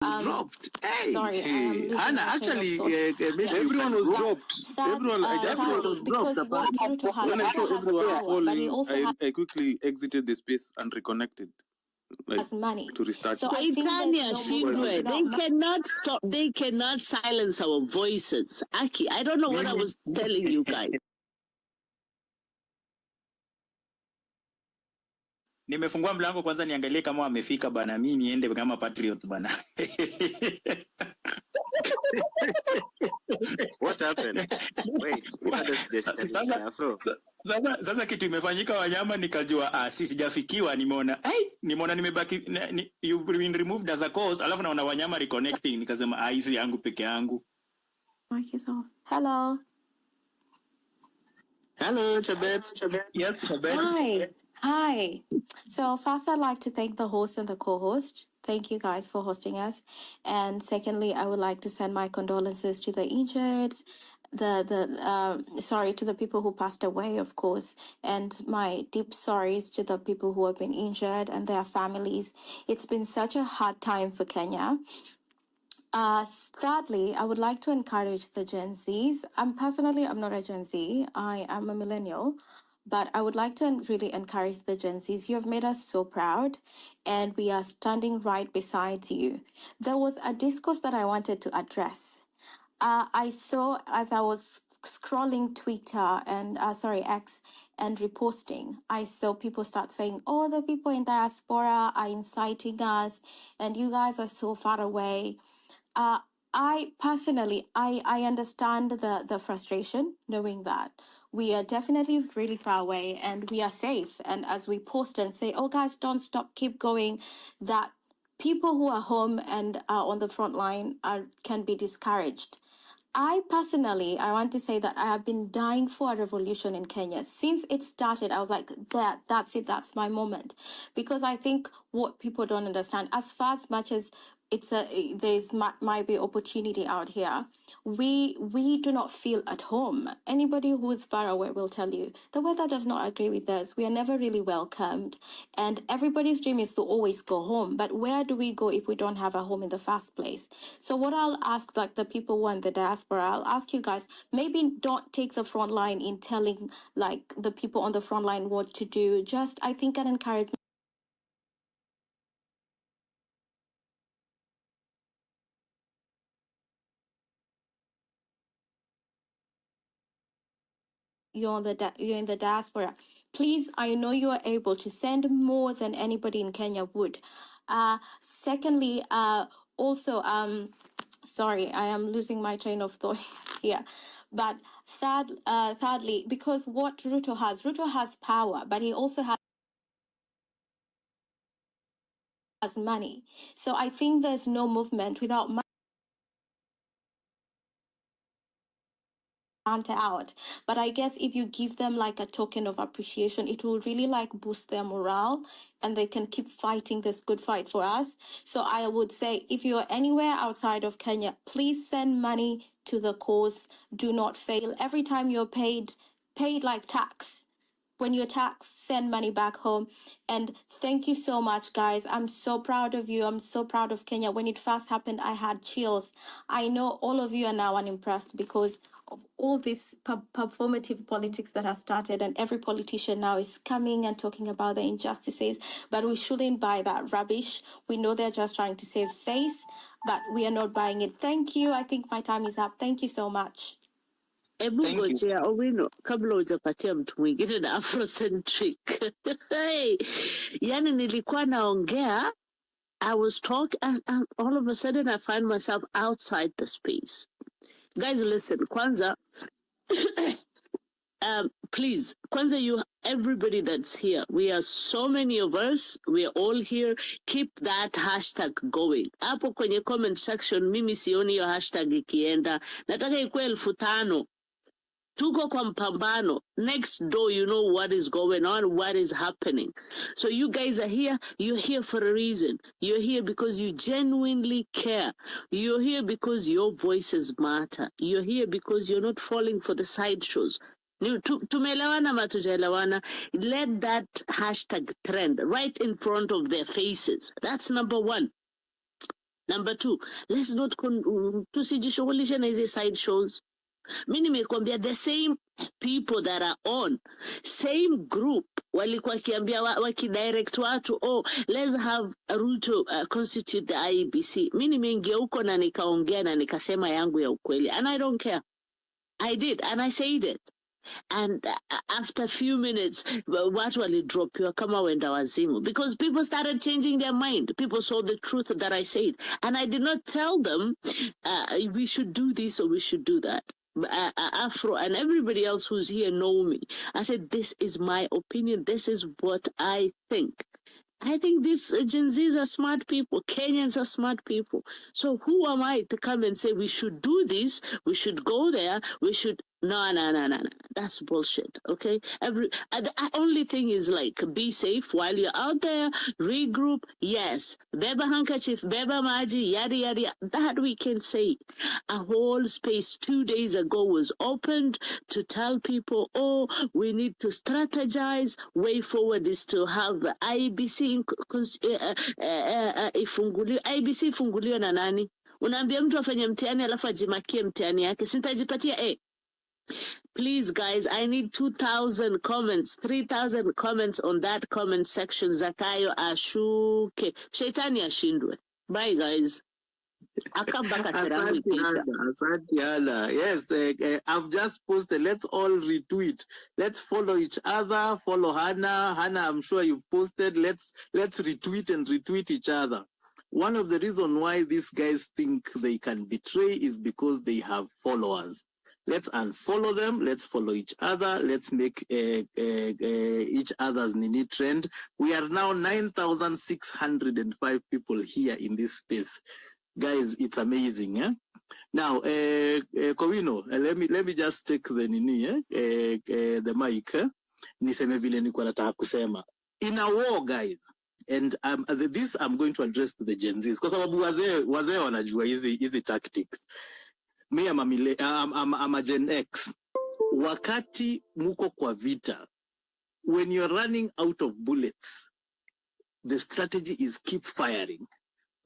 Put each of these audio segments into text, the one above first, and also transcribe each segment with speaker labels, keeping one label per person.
Speaker 1: dropped. Hey,
Speaker 2: sorry, I am losing
Speaker 1: Hannah,
Speaker 2: my train of
Speaker 1: actually,
Speaker 2: thought.
Speaker 1: maybe
Speaker 3: Everyone was dropped. Everyone, I just
Speaker 2: Sadly,
Speaker 1: was
Speaker 2: because
Speaker 1: dropped
Speaker 2: what Ruto has,
Speaker 3: when I saw
Speaker 2: Ruto has
Speaker 3: everyone
Speaker 2: power, but he
Speaker 3: falling,
Speaker 2: also
Speaker 3: I quickly exited the space and reconnected, like
Speaker 2: has money.
Speaker 3: to restart.
Speaker 2: So I think there's no movement
Speaker 4: they
Speaker 2: without
Speaker 4: cannot stop. They cannot silence our voices. Aki, I don't know what I was telling you guys.
Speaker 5: Nimefungua mlango kwanza niangalie kama wamefika bana, mimi niende kama patriot bana.
Speaker 1: What happened? Wait,
Speaker 5: sasa kitu imefanyika Wanyama, nikajua sijafikiwa, nimeona nimebaki you've been removed as a cause, alafu naona Wanyama reconnecting, nikasema hizi yangu peke yangu.
Speaker 2: Mic is off. Hello.
Speaker 1: Hello, Chabet.
Speaker 5: Yes, Chabet.
Speaker 2: Hi. So first, I'd like to thank the host and the co-host. Thank you guys for hosting us. And secondly, I would like to send my condolences to the injured, to the people who passed away, of course, and my deep sorries to the people who have been injured and their families. It's been such a hard time for Kenya. Sadly, I would like to encourage the Gen Zs. I'm not a Gen Z. I am a millennial, but I would like to really encourage the Gen Zs. You have made us so proud, and we are standing right beside you. There was a discourse that I wanted to address. I saw as I was scrolling Twitter and X and reposting, I saw people start saying, "Oh, the people in diaspora are inciting us, and you guys are so far away." I personally, I understand the frustration, knowing that we are definitely really far away and we are safe. And as we post and say, "Oh, guys, don't stop, keep going," that people who are home and are on the front line can be discouraged. I personally, I want to say that I have been dying for a revolution in Kenya. Since it started, I was like, that's it, that's my moment. Because I think what people don't understand, as much as might be opportunity out here, we do not feel at home. Anybody who is far away will tell you the weather does not agree with us. We are never really welcomed, and everybody's dream is to always go home. But where do we go if we don't have a home in the first place? So what I'll ask, like the people who are in the diaspora, I'll ask you guys, maybe don't take the front line in telling like the people on the front line what to do. Just, I think, an encouragement. You're in the diaspora. Please, I know you are able to send more than anybody in Kenya would. Secondly, also, sorry, I am losing my train of thought here. But thirdly, because what Ruto has power, but he also has money. So I think there's no movement without money. Out, but I guess if you give them like a token of appreciation, it will really like boost their morale and they can keep fighting this good fight for us. So I would say, if you're anywhere outside of Kenya, please send money to the cause. Do not fail. Every time you're paid like tax. When you're taxed, send money back home. And thank you so much, guys. I'm so proud of you. I'm so proud of Kenya. When it first happened, I had chills. I know all of you are now unimpressed because of all this performative politics that has started, and every politician now is coming and talking about the injustices, but we shouldn't buy that rubbish. We know they're just trying to save face, but we are not buying it. Thank you. I think my time is up. Thank you so much.
Speaker 4: Ngojea Owino, kabla hujapatia mtu mwingine na Afrocentric. Hey, yani nilikuwa naongea, I was talking, and all of a sudden I find myself outside the space. Guys, listen, kwanza, please, kwanza, everybody that's here, we are so many of us, we are all here, keep that hashtag going. Hapo kwenye comment section, mimi sioni hiyo hashtag ikienda, nataka ikuwe 5,000. Tuko kwa mpambano. Next door, you know what is going on, what is happening. So you guys are here. You're here for a reason. You're here because you genuinely care. You're here because your voices matter. You're here because you're not falling for the sideshows. Tumeelewana ama tujaelewana? Let that hashtag trend right in front of their faces. That's number one. Number 2, let's not tusijishughulishe na hizi side shows. Mimi nimekuambia the same people that are on same group walikuwa kiambia wakidirect watu, oh, let's have Ruto constitute the IEBC. Mimi nimeingia huko na nikaongea na nikasema yangu ya ukweli, and I don't care. I did, and I said it. And after a few minutes, watu walidropiwa kama wenda wazimu, because people started changing their mind. People saw the truth that I said, and I did not tell them we should do this or we should do that. Afro and everybody else who's here know me. I said, this is my opinion. This is what I think. I think these Gen Zs are smart people. Kenyans are smart people. So who am I to come and say we should do this, we should go there, we should... No. That's bullshit, okay? The only thing is, like, be safe while you're out there, regroup, yes. Beba handkerchief, beba maji, yada, yada. That we can say. A whole space 2 days ago was opened to tell people, oh, we need to strategize. Way forward is to have IBC ifunguliwe. IBC ifunguliwe na nani? Unaambia mtu afanye mtihani alafu ajimakie mtihani yake. Sintajipatia Please, guys, I need 2,000 comments, 3,000 comments on that comment section. Zakayo ashuke. Shaitani ashindwe. Bye, guys.
Speaker 1: Asante Ana. Yes, I've just posted. Let's all retweet. Let's follow each other. Follow Hannah. Hannah, I'm sure you've posted. Let's retweet and retweet each other. One of the reasons why these guys think they can betray is because they have followers. Let's unfollow them. Let's follow each other. Let's make each other's Nini trend. We are now 9,605 people here in this space. Guys, it's amazing. Eh? Now, Kowino, let me just take the Nini, the mic. Niseme vile nilikuwa nataka kusema. In a war, guys, and this I'm going to address to the Gen Zs, kwa sababu wazee wanajua hizi tactics. Me, I'm a Gen X. Wakati muko kwa vita, when you're running out of bullets, the strategy is keep firing.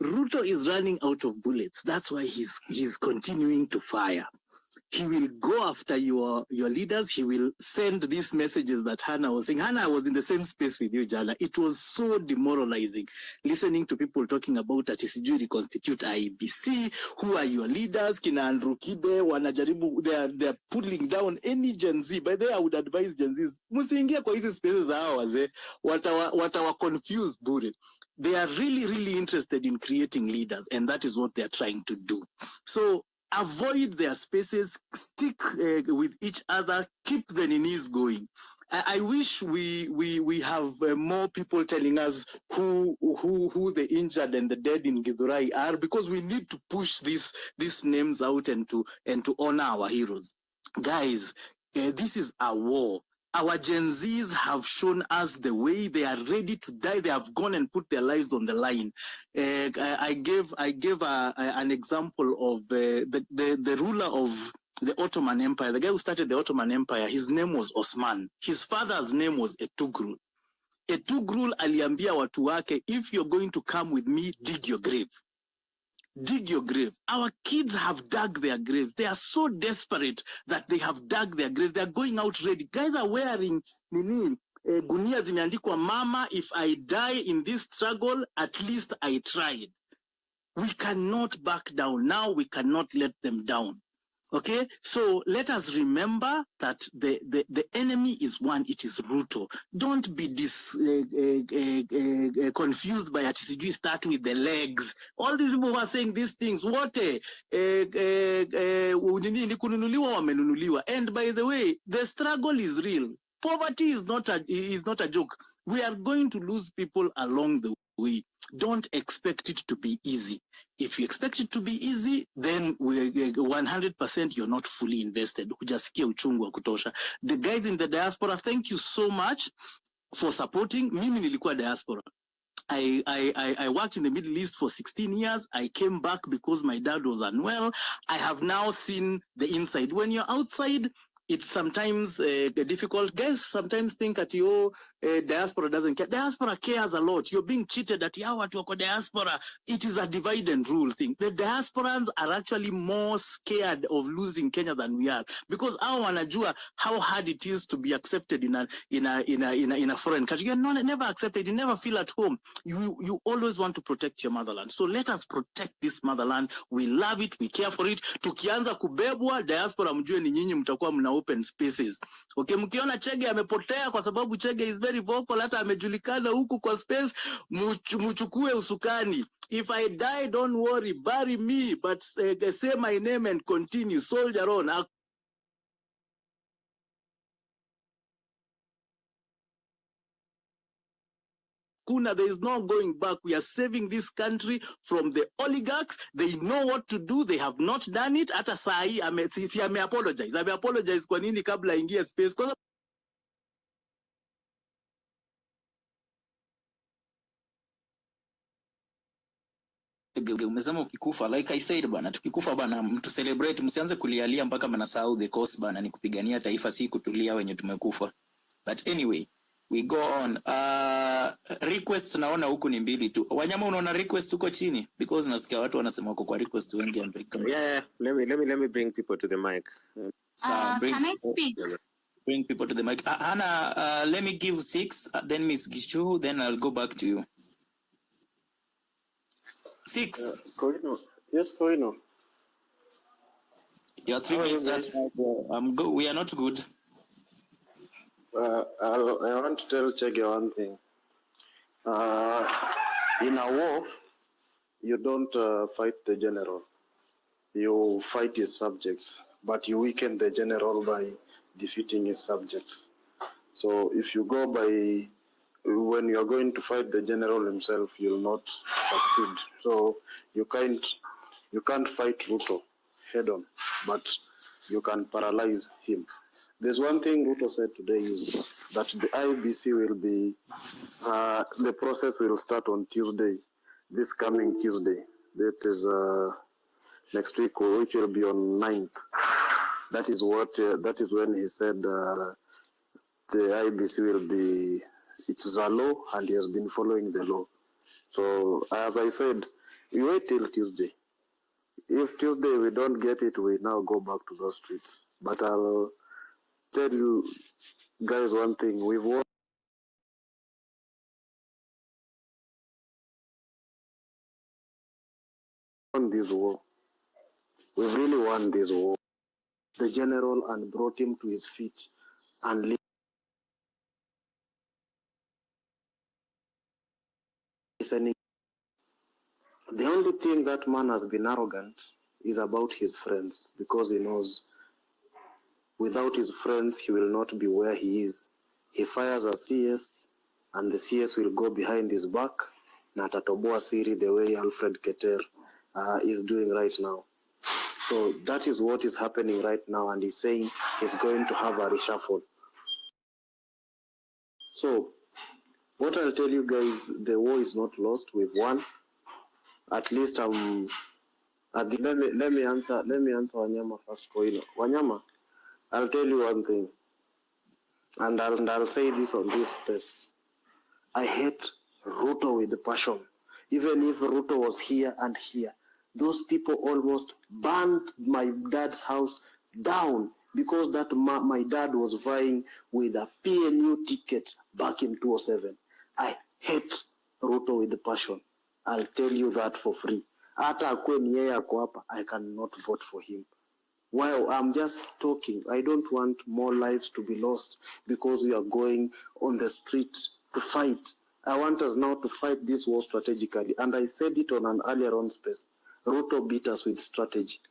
Speaker 1: Ruto is running out of bullets. That's why he's continuing to fire. He will go after your leaders. He will send these messages that Hannah was saying. Hannah, was in the same space with you, Jana. It was so demoralizing listening to people talking about that sijui reconstitute IBC. Who are your leaders? Kina Andrew Kibe, wanajaribu, they're pulling down any Gen Z. By the way, I would advise Gen Zs, musiingia kwa hizi spaces hao wazee, watawa confused bure. They are really, really interested in creating leaders, and that is what they are trying to do. So avoid their spaces, stick with each other, keep the ninis going. I wish we have more people telling us who the injured and the dead in Githurai are, because we need to push these names out and to honor our heroes. Guys, this is a war. Our Gen Zs have shown us the way. They are ready to die. They have gone and put their lives on the line. I gave an example of the ruler of the Ottoman Empire, the guy who started the Ottoman Empire. His name was Osman. His father's name was Etugrul. Etugrul aliambia watu wake, if you're going to come with me, dig your grave. Dig your grave. Our kids have dug their graves. They are so desperate that they have dug their graves. They are going out ready. Guys are wearing gunia zimeandikwa, mama, if I die in this struggle, at least I tried. We cannot back down. Now we cannot let them down. Okay, so let us remember that the enemy is one. It is Ruto. Don't be confused by Atisiju. Start with the legs. All these people are saying these things. What? And by the way, the struggle is real. Poverty is not a joke. We are going to lose people along the way. Don't expect it to be easy. If you expect it to be easy, then 100% you're not fully invested. Hujasikia uchungu wa kutosha. The guys in the diaspora, thank you so much for supporting. Mimi nilikuwa diaspora. I worked in the Middle East for 16 years. I came back because my dad was unwell. I have now seen the inside. When you're outside, it's sometimes difficult. Guys sometimes think that diaspora doesn't care. Diaspora cares a lot. You're being cheated at watu wako diaspora. It is a divide and rule thing. The diasporans are actually more scared of losing Kenya than we are, because hao wanajua how hard it is to be accepted in a foreign country. You're never accepted. You never feel at home. You always want to protect your motherland. So let us protect this motherland. We love it. We care for it. Tukianza kubebwa diaspora, mjue ni nyinyi mtakuwa mna open spaces. Okay, mkiona Chege amepotea kwa sababu Chege is very vocal, hata amejulikana huku kwa space, mchukue usukani. If I die, don't worry, bury me, but say my name and continue, soldier on. There is no going back. We are saving this country from the oligarchs. They know what to do. They have not done it. Hata saa hii ame apologize. Ame apologize kwa nini kabla ingia space? Kwa
Speaker 5: umesema ukikufa, like I said bana, tukikufa bana, mtu celebrate, msianze kulialia mpaka mnasahau the cause bana, ni kupigania taifa, si kutulia wenye tumekufa. But anyway, we go on. Requests naona huku ni mbili tu. Wanyama, unaona request huko chini? Because nasikia watu wanasema wako kwa request wengi.
Speaker 6: Yeah, let me bring people to the mic.
Speaker 2: Can I speak?
Speaker 5: Bring people to the mic. Hannah, let me give 6, then Miss Gishu, then I'll go back to you. 6.
Speaker 6: Koino. Yes, Koino.
Speaker 5: Your 3 minutes. I'm good. We are not good.
Speaker 6: I want to tell Chege one thing. In a war, you don't fight the general. You fight his subjects, but you weaken the general by defeating his subjects. So if you go by, when you are going to fight the general himself, you'll not succeed. So you can't fight Ruto head on, but you can paralyze him. There's one thing Ruto said today is that the IBC will be, the process will start on Tuesday, this coming Tuesday. That is next week, which will be on 9th. That is when he said the IBC will be, it's a law and he has been following the law. So as I said, we wait till Tuesday. If Tuesday we don't get it, we now go back to the streets. But I'll tell you guys one thing, we've won this war. We really won this war. The general and brought him to his feet and listening. The only thing that man has been arrogant is about his friends, because he knows without his friends he will not be where he is. He fires a CS and the CS will go behind his back na atatoboa siri the way Alfred Keter is doing right now. So that is what is happening right now, and he's saying he's going to have a reshuffle. So what I'll tell you guys, the war is not lost, we've won. At least let me answer Wanyama first. Wanyama, I'll tell you one thing, and I'll say this on this space. I hate Ruto with the passion. Even if Ruto was here and here, those people almost burned my dad's house down because that my dad was vying with a PNU ticket back in 2007. I hate Ruto with the passion. I'll tell you that for free. Hata akwe ni yeye ako hapa, I cannot vote for him. While I'm just talking, I don't want more lives to be lost because we are going on the streets to fight. I want us now to fight this war strategically. And I said it on an earlier on space. Ruto beat us with strategy.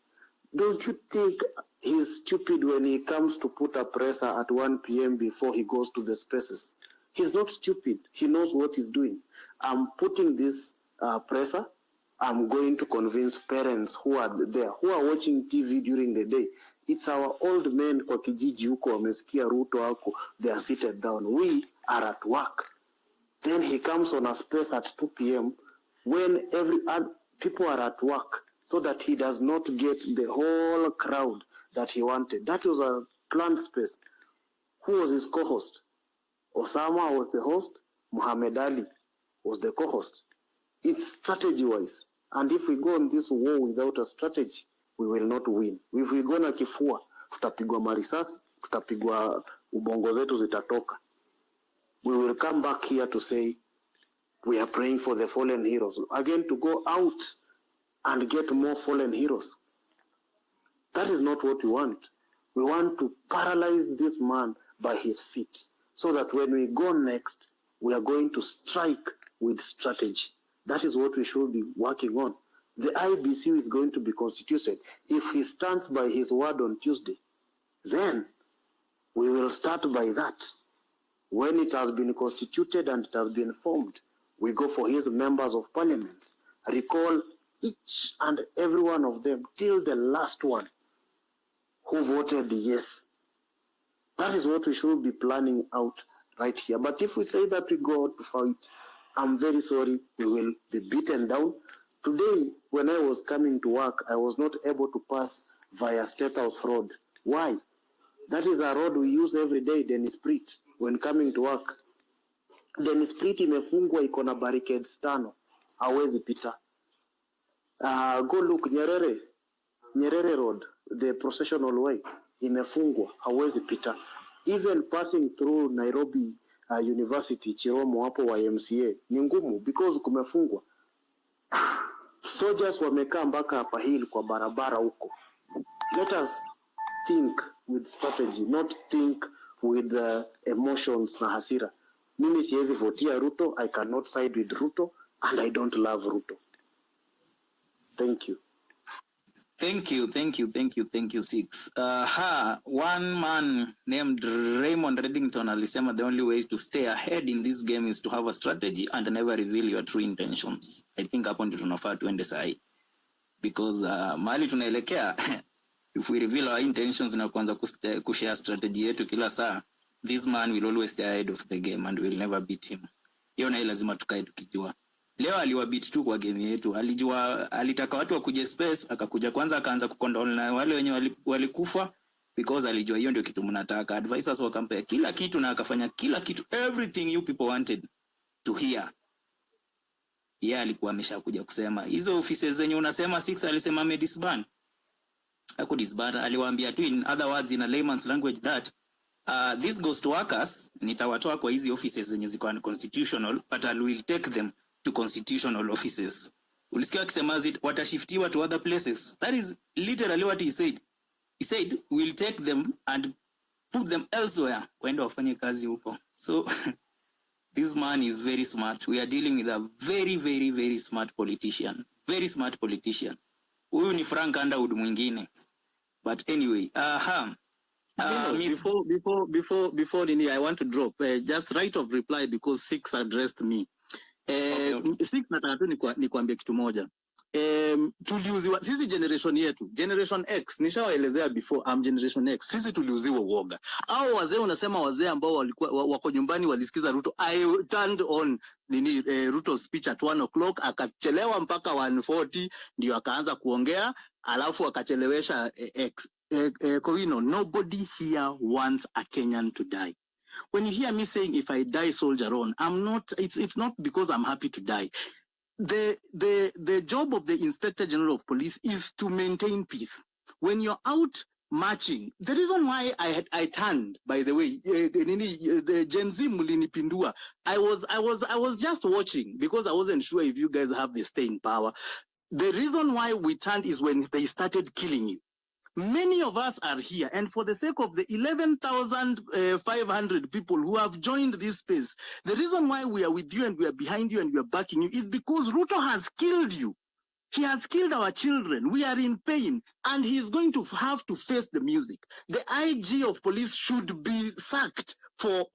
Speaker 6: Don't you think he's stupid when he comes to put a presser at 1 p.m. before he goes to the spaces? He's not stupid. He knows what he's doing. I'm putting this presser. I'm going to convince parents who are there, who are watching TV during the day. It's our old men kwa kijiji huko wamesikia Ruto hako. They are seated down. We are at work. Then he comes on a space at 2 p.m. when people are at work, so that he does not get the whole crowd that he wanted. That was a planned space. Who was his co-host? Osama was the host. Muhammad Ali was the co-host. It's strategy-wise. And if we go on this war without a strategy, we will not win. If we go na kifua, tutapigwa marisasi, tutapigwa ubongo zetu zitatoka. We will come back here to say, we are praying for the fallen heroes. Again, to go out and get more fallen heroes. That is not what we want. We want to paralyze this man by his feet, so that when we go next, we are going to strike with strategy. That is what we should be working on. The IBC is going to be constituted. If he stands by his word on Tuesday, then we will start by that. When it has been constituted and it has been formed, we go for his members of parliament. Recall each and every one of them till the last one who voted yes. That is what we should be planning out right here. But if we say that we go out to fight, I'm very sorry, we will be beaten down. Today, when I was coming to work, I was not able to pass via State House Road. Why? That is a road we use every day, Dennis Prit, when coming to work. Dennis Prit imefungwa iko na barricades 5. Hawezi pita. Go look, Nyerere Road, the processional way, imefungwa, hawezi pita. Even passing through Nairobi University, Chiromo hapo YMCA, ni ngumu because kumefungwa. Soldiers wamekaa mpaka hapa hill kwa barabara huko. Let us think with strategy, not think with emotions na hasira. Mimi siwezi votia Ruto, I cannot side with Ruto, and I don't love Ruto. Thank you.
Speaker 5: Thank you, Six. One man named Raymond Reddington alisema the only way to stay ahead in this game is to have a strategy and never reveal your true intentions. I think hapo ndio tunafaa tuende sahi. Because mahali tunaelekea, if we reveal our intentions na kuanza kushare strategy yetu kila saa, this man will always stay ahead of the game and we'll never beat him. Hiyo na lazima tukae tukijua. Leo aliwabit tu kwa game yetu. Alijua, alitaka watu wakuje space, akakuja kwanza akaanza kukondole na wale wenye walikufa because alijua hiyo ndio kitu mnataka. Advisors wakampea kila kitu na akafanya kila kitu, everything you people wanted to hear. Yeye alikuwa ameshakuja kusema hizo offices zenye unasema Six alisema amedisband. Hakudisband, aliwaambia tu in other words in a layman's language that these ghost workers nitawatoa kwa hizi offices zenye ziko unconstitutional, but I will take them to constitutional offices. Ulisikia akisema watashiftiwa to other places. That is literally what he said. He said we'll take them and put them elsewhere waende wafanye kazi huko. So this man is very smart. We are dealing with a very, very, very smart politician. Very smart politician. Huyu ni Frank Underwood mwingine. But anyway,
Speaker 1: before Nini, I want to drop just right of reply because Six addressed me. Okay. Six nataka tu nikwambie kitu moja. Tuliuziwa sisi generation yetu, generation X, nishawaelezea before, generation X, sisi tuliuziwa uoga. Au wazee unasema wazee ambao walikuwa wako nyumbani walisikiza Ruto. I turned on Ruto's speech at 1:00, akachelewa mpaka 1:40 ndio akaanza kuongea, alafu akachelewesha X. Nobody here wants a Kenyan to die. When you hear me saying if I die soldier on, I'm not, it's not because I'm happy to die. The job of the Inspector General of Police is to maintain peace. When you're out marching, the reason why I turned, by the way, the Gen Z mulinipindua, I was just watching because I wasn't sure if you guys have the staying power. The reason why we turned is when they started killing you. Many of us are here, and for the sake of the 11,500 people who have joined this space, the reason why we are with you and we are behind you and we are backing you is because Ruto has killed you. He has killed our children. We are in pain, and he is going to have to face the music. The IG of police should be sacked for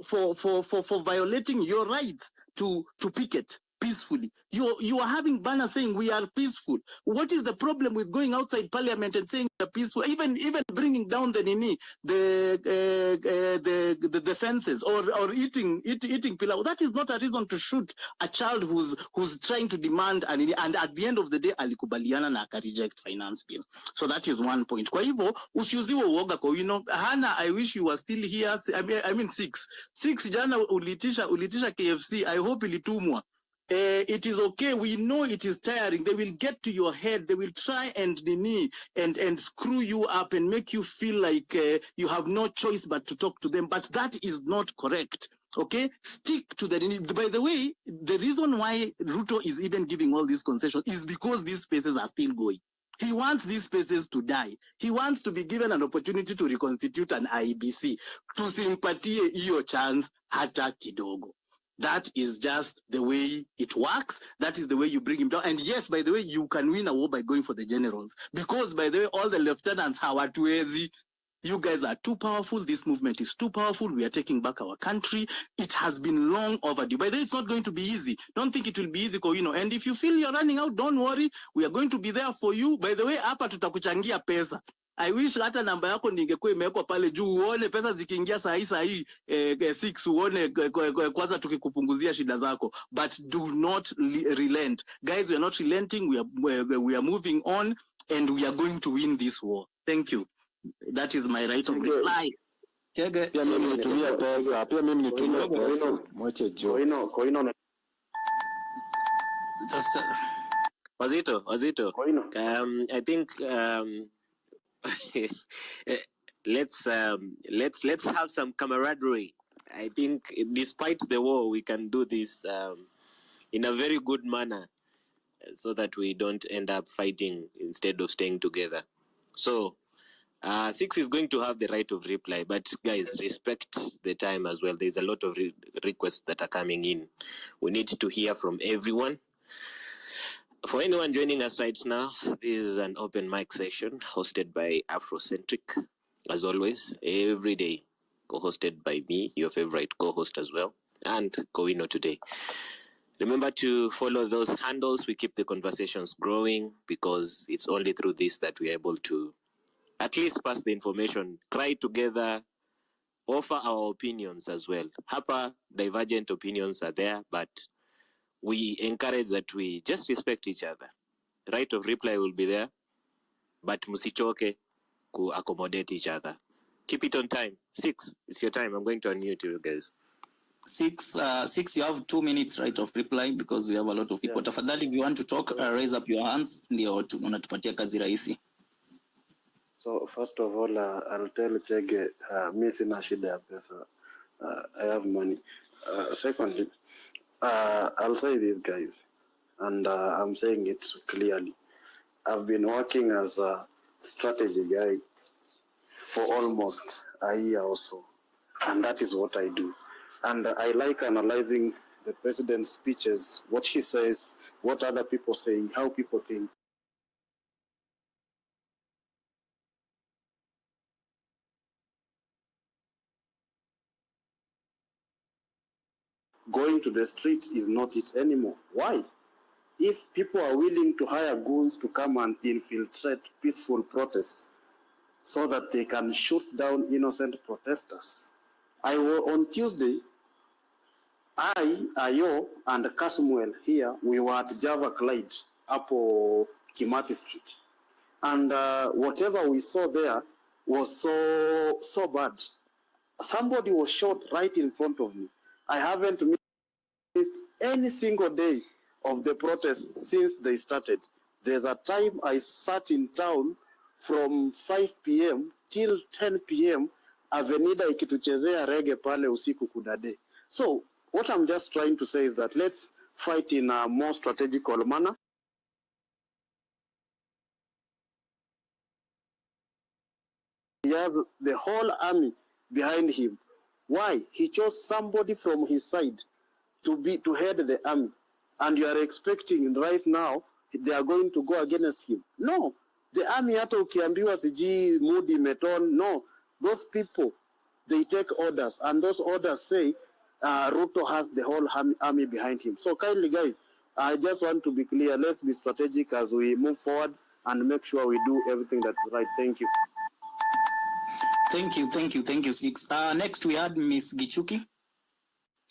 Speaker 1: violating your rights to picket. peacefully. You are having banners saying we are peaceful. What is the problem with going outside parliament and saying we are peaceful? Even bringing down the fences or eating pilau. That is not a reason to shoot a child who's trying to demand and at the end of the day alikubaliana na reject finance bill. So that is one point. Kwa hivyo usiuziwe uoga kwa Hana, I wish you were still here. I mean six jana ulitisha KFC. I hope ilitumwa. It is okay. We know it is tiring. They will get to your head. They will try and screw you up and make you feel like you have no choice but to talk to them. But that is not correct. Okay, stick to the. By the way, the reason why Ruto is even giving all these concessions is because these spaces are still going. He wants these spaces to die. He wants to be given an opportunity to reconstitute an IBC. Tusimpatie hiyo chance hata kidogo. That is just the way it works. That is the way you bring him down. And yes, by the way, you can win a war by going for the generals. Because, by the way, all the lieutenants, hawatuwezi. You guys are too powerful. This movement is too powerful. We are taking back our country. It has been long overdue. By the way, it's not going to be easy. Don't think it will be easy, And if you feel you're running out, don't worry. We are going to be there for you. By the way, hapa tutakuchangia pesa. I wish hata namba yako ningekuwa imewekwa pale juu uone pesa zikiingia saa hii 6 uone kwanza tukikupunguzia shida zako, but do not relent. Guys, we are not relenting. We are moving on and we are going to win this war. Thank you. That is my right of reply.
Speaker 7: Pia mimi nitumia pesa. Mwache jokes.
Speaker 8: Wazito. I think let's have some camaraderie. I think despite the war, we can do this in a very good manner, so that we don't end up fighting instead of staying together. So 6 is going to have the right of reply, but guys, respect the time as well. There's a lot of requests that are coming in. We need to hear from everyone. For anyone joining us right now, this is an open mic session hosted by Afrocentric, as always, every day, co-hosted by me, your favorite co-host as well, and Kowino today. Remember to follow those handles. We keep the conversations growing because it's only through this that we're able to at least pass the information, cry together, offer our opinions as well. Hapa, divergent opinions are there, but we encourage that we just respect each other. Right of reply will be there, but musichoke ku accommodate each other. Keep it on time. 6, it's your time. I'm going to unmute you guys.
Speaker 5: 6, you have 2 minutes right of reply because we have a lot of people. Tafadhali, if you want to talk, raise up your hands. Ndio unatupatia kazi rahisi.
Speaker 6: So first of all, I'll tell Chege, mimi sina shida ya pesa. I have money. Secondly, I'll say this, guys, and I'm saying it clearly. I've been working as a strategy guy for almost a year or so, and that is what I do. And I like analyzing the president's speeches, what he says, what other people say, how people think. Going to the street is not it anymore. Why? If people are willing to hire goons to come and infiltrate peaceful protests so that they can shoot down innocent protesters. On Tuesday, Ayo, and Kasmuel here, we were at Java Clyde, Apo Kimati Street. And whatever we saw there was so bad. Somebody was shot right in front of me. I haven't missed any single day of the protests since they started. There's a time I sat in town from 5 p.m. till 10 p.m. Avenida ikituchezea reggae pale usiku kudade. So what I'm just trying to say is that let's fight in a more strategical manner. He has the whole army behind him. Why? He chose somebody from his side to head the army. And you are expecting right now they are going to go against him. No. The army hata ukiambiwa siji mood imeton. No. Those people, they take orders. And those orders say Ruto has the whole army behind him. So kindly guys, I just want to be clear. Let's be strategic as we move forward and make sure we do everything that's right. Thank you.
Speaker 5: Thank you, Six. Next we had Miss Gichuki.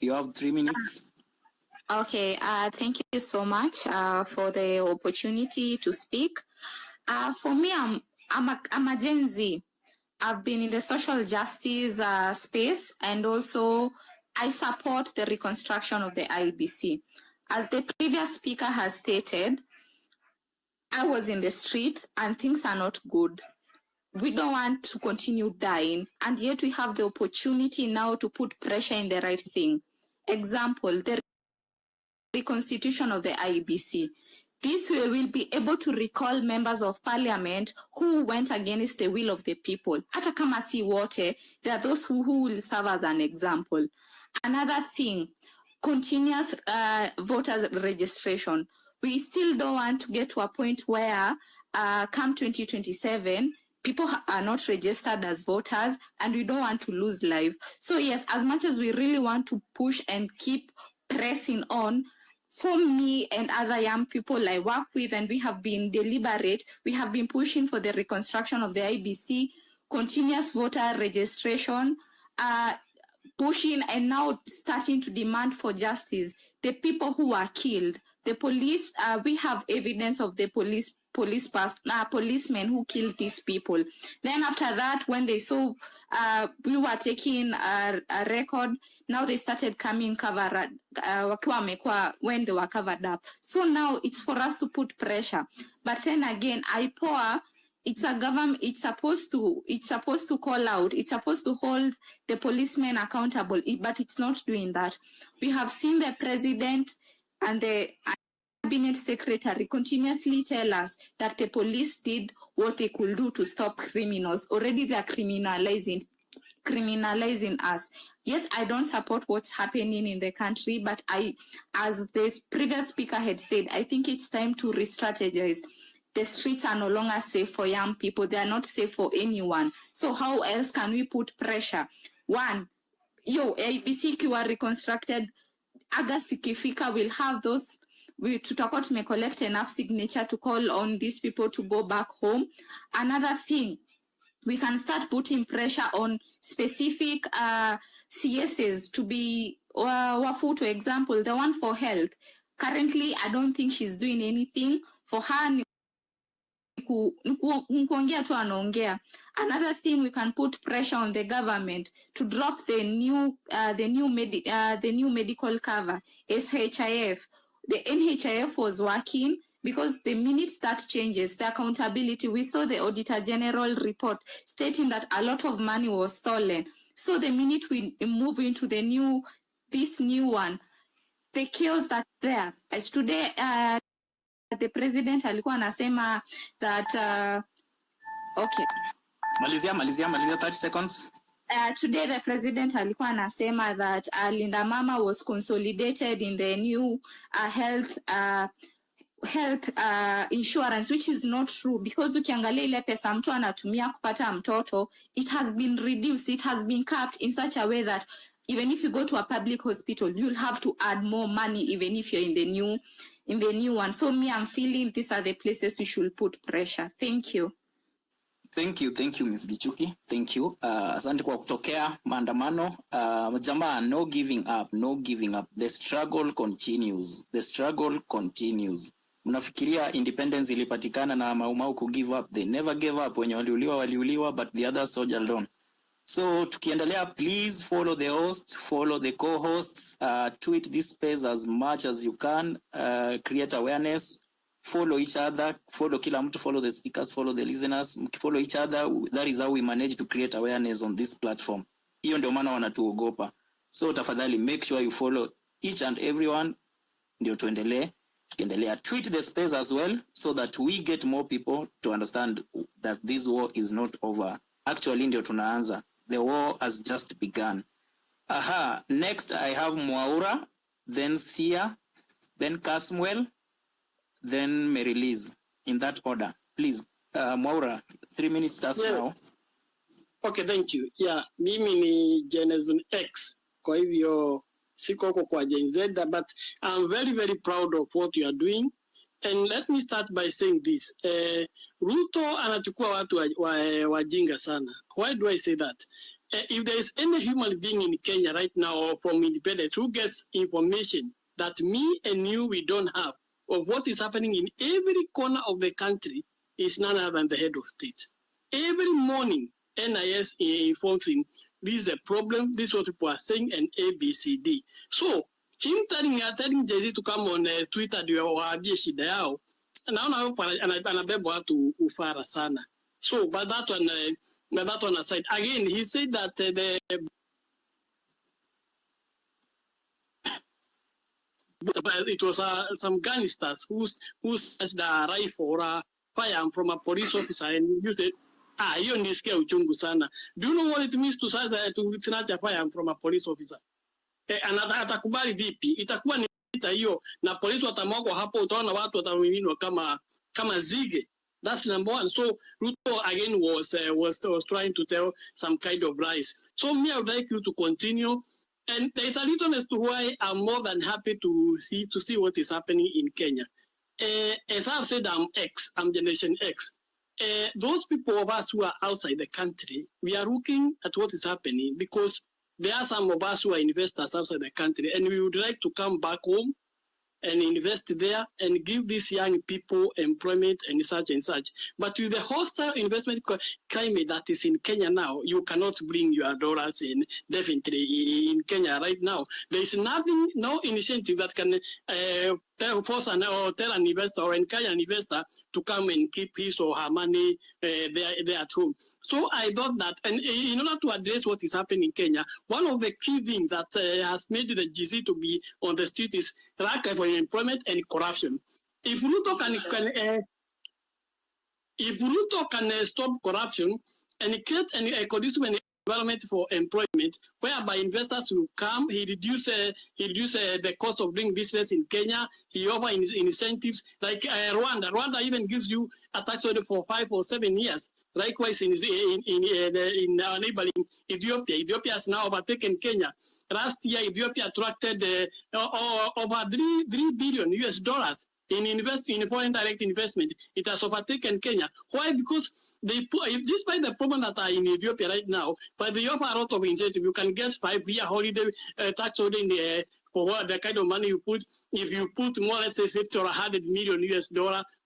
Speaker 5: You have 3 minutes.
Speaker 9: Okay, thank you so much for the opportunity to speak. For me, I'm a Gen Z. I've been in the social justice space, and also I support the reconstruction of the IBC. As the previous speaker has stated, I was in the street and things are not good. We don't want to continue dying, and yet we have the opportunity now to put pressure in the right thing. Example, the reconstitution of the IEBC. This way we'll be able to recall members of parliament who went against the will of the people. Hata kama si wote, there are those who will serve as an example. Another thing, continuous voters registration. We still don't want to get to a point where come 2027, people are not registered as voters, and we don't want to lose life. So yes, as much as we really want to push and keep pressing on, for me and other young people I work with, and we have been deliberate, we have been pushing for the reconstruction of the IBC, continuous voter registration, pushing and now starting to demand for justice. The people who were killed, the police, we have evidence of the policemen who killed these people. Then after that, when they saw we were taking a record, now they started coming covered when they were covered up. So now it's for us to put pressure. But then again, IPOA, it's a government, it's supposed to call out, it's supposed to hold the policemen accountable, but it's not doing that. We have seen the president and the cabinet secretary continuously tell us that the police did what they could do to stop criminals. Already they are criminalizing us. Yes, I don't support what's happening in the country, but as this previous speaker had said, I think it's time to re-strategize. The streets are no longer safe for young people. They are not safe for anyone. So how else can we put pressure? One, ABC ikiwa reconstructed, August ikifika, we'll have those, tutakuwa tumecollect enough signature to call on these people to go back home. Another thing, we can start putting pressure on specific CSs to be wafu, to example, the one for health. Currently, I don't think she's doing anything. For her, another thing, we can put pressure on the government to drop the new medical cover, SHIF. The NHIF was working, because the minute that changes, the accountability, we saw the Auditor General report stating that a lot of money was stolen. So the minute we move into this new one, the chaos that's there. As today, the president alikuwa anasema that okay.
Speaker 5: Malizia 30 seconds.
Speaker 9: Today the president alikuwa anasema that Linda Mama was consolidated in the new health insurance, which is not true, because ukiangalia ile pesa mtu anatumia kupata mtoto, it has been reduced, it has been capped in such a way that even if you go to a public hospital, you'll have to add more money even if you're in the new one. So me, I'm feeling these are the places we should put pressure. Thank you.
Speaker 5: Thank you, Ms. Gichuki. Thank you. Asante kwa kutokea maandamano. Jamaa, no giving up. The struggle continues. Mnafikiria independence ilipatikana na Maumau ku give up? They never gave up. Wenye waliuliwa, but the others soldiered on. So tukiendelea, please follow the host, follow the co-hosts, tweet this space as much as you can, create awareness, follow each other, follow kila mtu, follow the speakers, follow the listeners, follow each other. That is how we manage to create awareness on this platform. Hiyo ndio maana wanatuogopa. So tafadhali make sure you follow each and everyone, ndio tuendelee. Tukiendelea, tweet the space as well, so that we get more people to understand that this war is not over. Actually ndio tunaanza. The war has just begun. Next I have Mwaura, then Sia, then Caswell, then Mary Liz, in that order. Please, Mwaura, 3 minutes starts now.
Speaker 10: Okay, thank you. Yeah, mimi ni Generation X. Kwa hivyo siko huko kwa Gen Z, but I'm very, very proud of what you are doing. And let me start by saying this. Ruto anachukua watu wajinga sana. Why do I say that? If there is any human being in Kenya right now or from independence who gets information that me and you, we don't have of what is happening in every corner of the country, is none other than the head of state. Every morning, NIS informs him, this is a problem, this is what people are saying, and ABCD. So, him telling Jay-Z to come on Twitter ndio waambie shida yao, naona hapo anabeba watu ufara sana. So, but that one aside, again, he said that it was some gangsters who snatched a rifle or a firearm from a police officer and used it. Hiyo nisikia uchungu sana. Do you know what it means to snatch a firearm from a police officer? Atakubali vipi? Itakuwa ni vita hiyo, na polisi watamwagwa hapo, utaona watu watamiminwa kama zige. That's number one. So Ruto again was trying to tell some kind of lies. So me, I would like you to continue. And there's a reason as to why I'm more than happy to see what is happening in Kenya. As I've said, I'm Generation X. Those people of us who are outside the country, we are looking at what is happening because there are some of us who are investors outside the country, and we would like to come back home and invest there and give these young people employment and such and such. But with the hostile investment climate that is in Kenya now, you cannot bring your dollars in, definitely in Kenya right now. There is nothing, no initiative that can force tell an investor or encourage an investor to come and keep his or her money there at home. So I thought that, and in order to address what is happening in Kenya, one of the key things that has made the GC to be on the street is lack of employment and corruption. If Ruto can stop corruption and create a conducive environment for employment, whereby investors will come, he reduce the cost of doing business in Kenya. He offer incentives like Rwanda. Rwanda even gives you a tax holiday for 5 or 7 years. Likewise, in our neighboring Ethiopia, Ethiopia has now overtaken Kenya. Last year, Ethiopia attracted over $3 billion in foreign direct investment. It has overtaken Kenya. Why? Because despite the problem that are in Ethiopia right now, but they offer a lot of incentive. You can get 5-year holiday, tax holiday in the for the kind of money you put. If you put more, let's say 50 or $100 million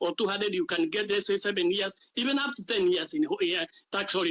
Speaker 10: or 200, you can get, let's say 7 years, even up to 10 years in tax holiday.